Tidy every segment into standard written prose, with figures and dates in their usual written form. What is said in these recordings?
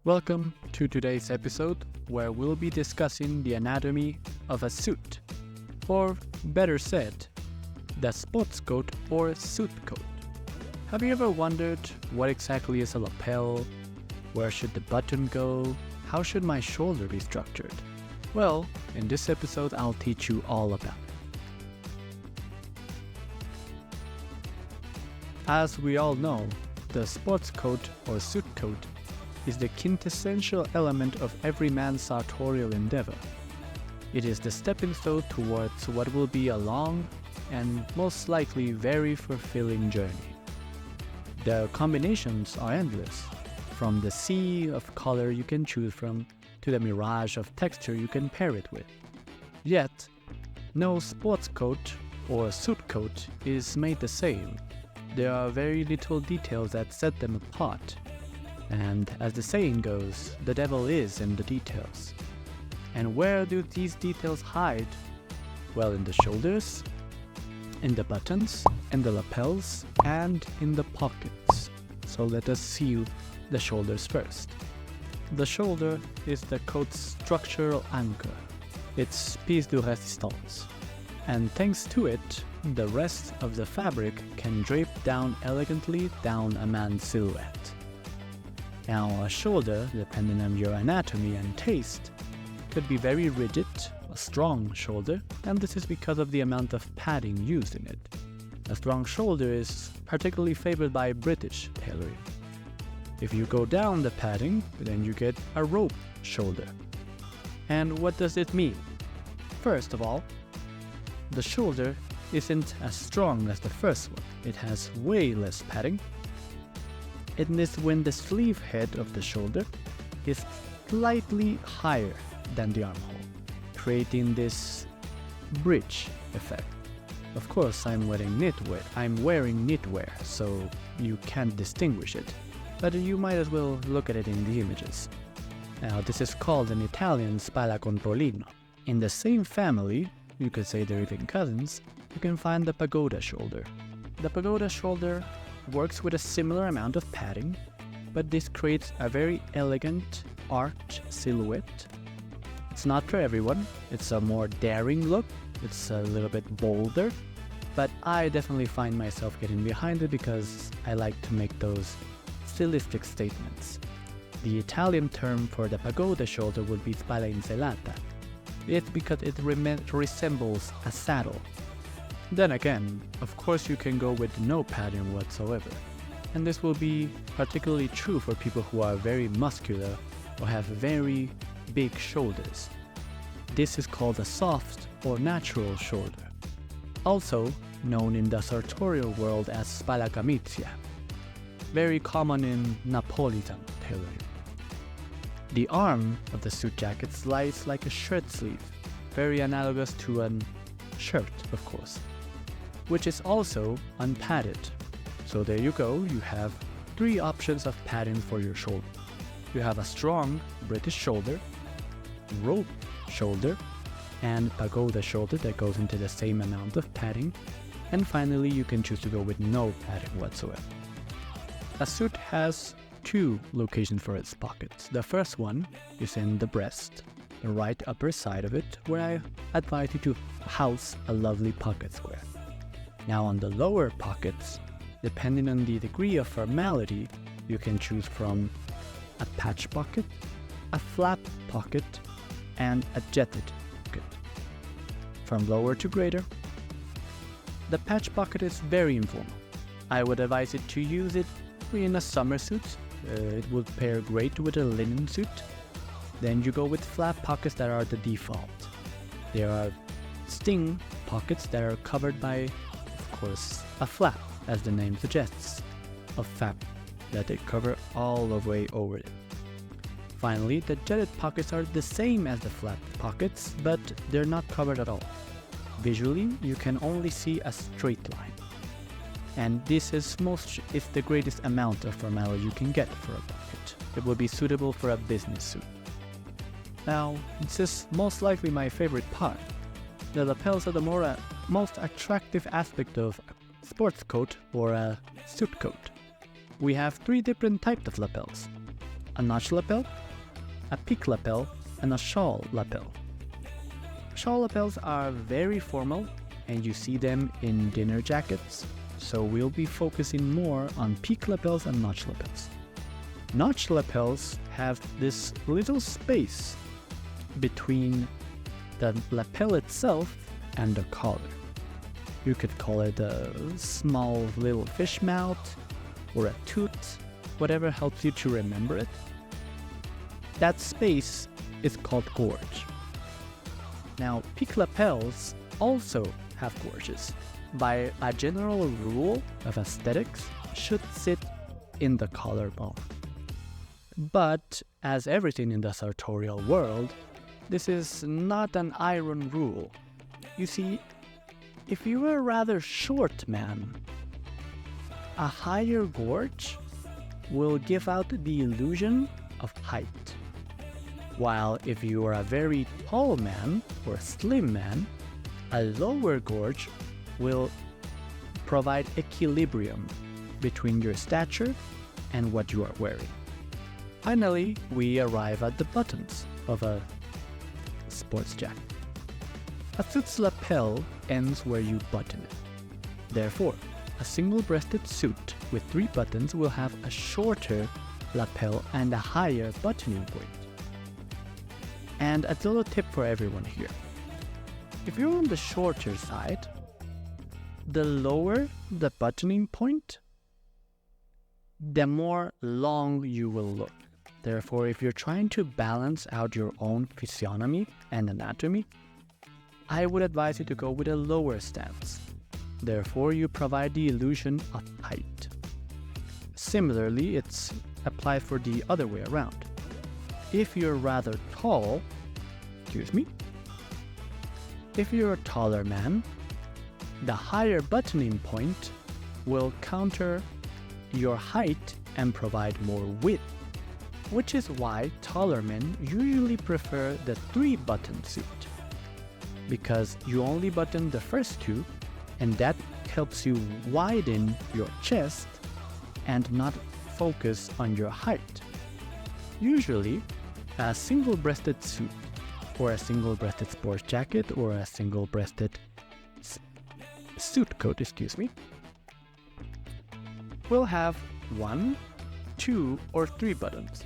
Welcome to today's episode where we'll be discussing the anatomy of a suit, or better said, the sports coat or suit coat. Have you ever wondered what exactly is a lapel? Where should the button go? How should my shoulder be structured? Well, in this episode I'll teach you all about it. As we all know, the sports coat or suit coat is the quintessential element of every man's sartorial endeavor. It is the stepping stone towards what will be a long and most likely very fulfilling journey. The combinations are endless, from the sea of color you can choose from to the mirage of texture you can pair it with. Yet, no sports coat or suit coat is made the same. There are very little details that set them apart. And as the saying goes, the devil is in the details. And where do these details hide? Well, in the shoulders, in the buttons, in the lapels, and in the pockets. So let us see the shoulders first. The shoulder is the coat's structural anchor, its piece de résistance. And thanks to it, the rest of the fabric can drape down elegantly down a man's silhouette. Now, a shoulder, depending on your anatomy and taste, could be very rigid, a strong shoulder, and this is because of the amount of padding used in it. A strong shoulder is particularly favored by British tailoring. If you go down the padding, then you get a rope shoulder. And what does it mean? First of all, the shoulder isn't as strong as the first one. It has way less padding. It is when the sleeve head of the shoulder is slightly higher than the armhole, creating this bridge effect. Of course, I'm wearing knitwear, so you can't distinguish it, but you might as well look at it in the images. Now, this is called an Italian spalla controlino. In the same family, you could say they're even cousins, you can find the pagoda shoulder. The pagoda shoulder works with a similar amount of padding, but this creates a very elegant arched silhouette. It's not for everyone, it's a more daring look, it's a little bit bolder, but I definitely find myself getting behind it because I like to make those stylistic statements. The Italian term for the pagoda shoulder would be spalla inselata. It's because it resembles a saddle. Then again, of course you can go with no padding whatsoever. And this will be particularly true for people who are very muscular or have very big shoulders. This is called a soft or natural shoulder, also known in the sartorial world as spalla camizia, very common in Napolitan tailoring. The arm of the suit jacket slides like a shirt sleeve, very analogous to a shirt, of course, which is also unpadded. So there you go, you have three options of padding for your shoulder. You have a strong British shoulder, rope shoulder, and pagoda shoulder that goes into the same amount of padding, and finally you can choose to go with no padding whatsoever. A suit has two locations for its pockets. The first one is in the breast, the right upper side of it, where I advise you to house a lovely pocket square. Now on the lower pockets, depending on the degree of formality, you can choose from a patch pocket, a flap pocket, and a jetted pocket. From lower to greater, the patch pocket is very informal. I would advise it to use it in a summer suit. It would pair great with a linen suit. Then you go with flap pockets that are the default. There are sting pockets that are covered by, of course, a flap, as the name suggests, of fabric that they cover all the way over it. Finally, the jetted pockets are the same as the flap pockets, but they're not covered at all. Visually, you can only see a straight line. And this is the greatest amount of formality you can get for a pocket. It will be suitable for a business suit. Now, this is most likely my favorite part. The lapels are the most attractive aspect of a sports coat or a suit coat. We have three different types of lapels. a notch lapel, a peak lapel, and a shawl lapel. Shawl lapels are very formal and you see them in dinner jackets, so we'll be focusing more on peak lapels and notch lapels. Notch lapels have this little space between the lapel itself and the collar. You could call it a small little fish mouth or a toot, whatever helps you to remember it. That space is called gorge. Now, peak lapels also have gorges. By a general rule of aesthetics, should sit in the collarbone. But as everything in the sartorial world, this is not an iron rule. You see, if you are a rather short man, a higher gorge will give out the illusion of height. While if you are a very tall man or slim man, a lower gorge will provide equilibrium between your stature and what you are wearing. Finally, we arrive at the buttons of a sports jacket. A suit's lapel ends where you button it. Therefore, a single-breasted suit with 3 buttons will have a shorter lapel and a higher buttoning point. And a little tip for everyone here. If you're on the shorter side, the lower the buttoning point, the more long you will look. Therefore, if you're trying to balance out your own physiognomy and anatomy, I would advise you to go with a lower stance. Therefore, you provide the illusion of height. Similarly, it's applied for the other way around. If you're rather tall, if you're a taller man, the higher buttoning point will counter your height and provide more width, which is why taller men usually prefer the 3-button suit, because you only button the first 2, and that helps you widen your chest and not focus on your height. Usually, a single-breasted suit or a single-breasted sports jacket or a single-breasted suit coat, will have 1, 2, or 3 buttons.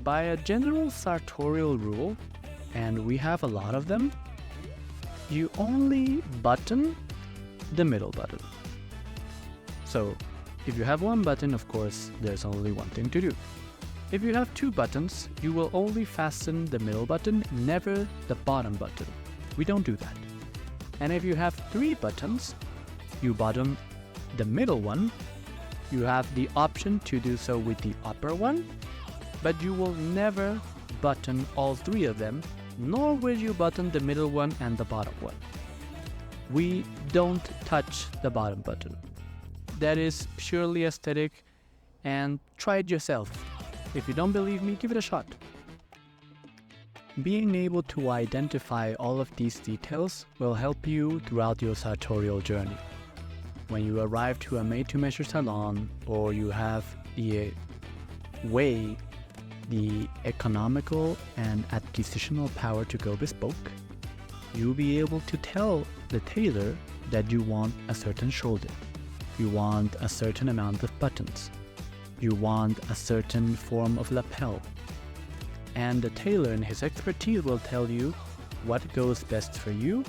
By a general sartorial rule, and we have a lot of them, you only button the middle button. So, if you have 1 button, of course, there's only one thing to do. If you have 2 buttons, you will only fasten the middle button, never the bottom button. We don't do that. And if you have 3 buttons, you button the middle one. You have the option to do so with the upper one, but you will never button all 3 of them, nor will you button the middle one and the bottom one. We don't touch the bottom button. That is purely aesthetic, and try it yourself. If you don't believe me, give it a shot. Being able to identify all of these details will help you throughout your sartorial journey. When you arrive to a made-to-measure salon, or you have the economical and acquisitional power to go bespoke, you'll be able to tell the tailor that you want a certain shoulder, you want a certain amount of buttons, you want a certain form of lapel, and the tailor in his expertise will tell you what goes best for you,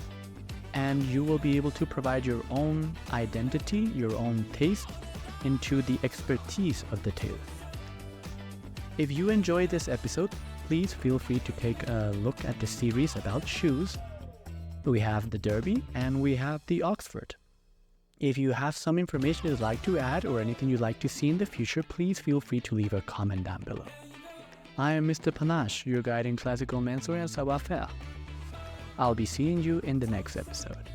and you will be able to provide your own identity, your own taste into the expertise of the tailor. If you enjoyed this episode, please feel free to take a look at the series about shoes. We have the Derby and we have the Oxford. If you have some information you'd like to add or anything you'd like to see in the future, please feel free to leave a comment down below. I am Mr.Panache, your guide in classical menswear and savoir-faire. I'll be seeing you in the next episode.